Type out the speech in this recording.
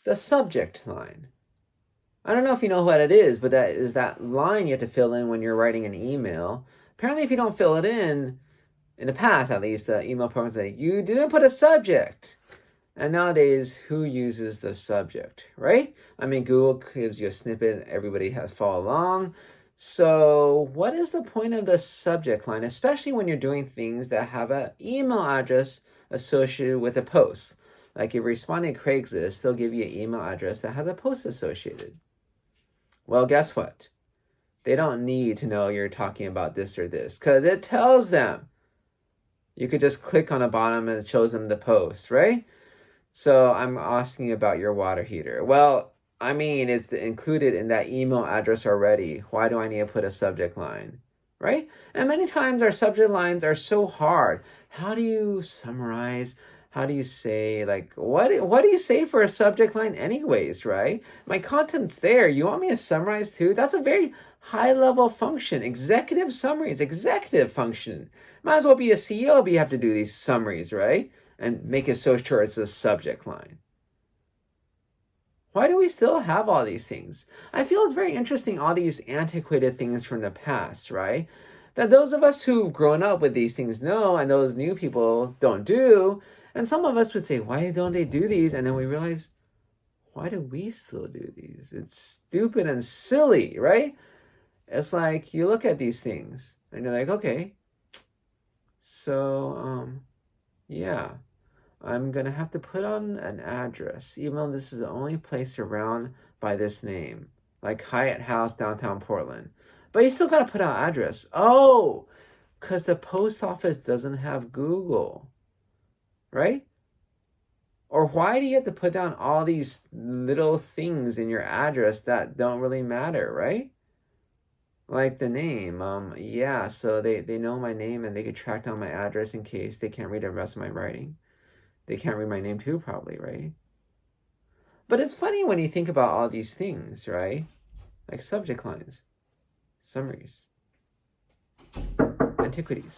the subject line. I don't know if you know what it is, but that is that line you have to fill in when you're writing an email. Apparently, if you don't fill it in the past at least, the email programs say, you didn't put a subject. And nowadays, who uses the subject, right? I mean, Google gives you a snippet, everybody has followed along. So, what is the point of the subject line, especially when you're doing things that have an email address associated with a post? Like if you're responding to Craigslist, they'll give you an email address that has a post associated. Well, guess what? They don't need to know you're talking about this or this because it tells them. You could just click on the bottom and it shows them the post, right? So I'm asking about your water heater. Well, I mean, it's included in that email address already. Why do I need to put a subject line, right? And many times our subject lines are so hard. How do you summarize? How do you say, like, what do you say for a subject line anyways, right? My content's there. You want me to summarize too? That's a very high level function. Executive summaries, executive function. Might as well be a CEO, but you have to do these summaries, right? And make it so sure it's a subject line. Why do we still have all these things? I feel it's very interesting, all these antiquated things from the past, right? That those of us who've grown up with these things know, and those new people don't do. And some of us would say, why don't they do these? And then we realize, why do we still do these? It's stupid and silly, right? It's like you look at these things and you're like, okay, so yeah, I'm gonna have to put on an address, even though this is the only place around by this name, like Hyatt House, downtown Portland. But you still gotta put out address. Oh, because the post office doesn't have Google, right? Or why do you have to put down all these little things in your address that don't really matter, right? Like the name. Yeah, so they know my name and they could track down my address in case they can't read the rest of my writing. They can't read my name too, probably, right? But it's funny when you think about all these things, right? Like subject lines, summaries, antiquities.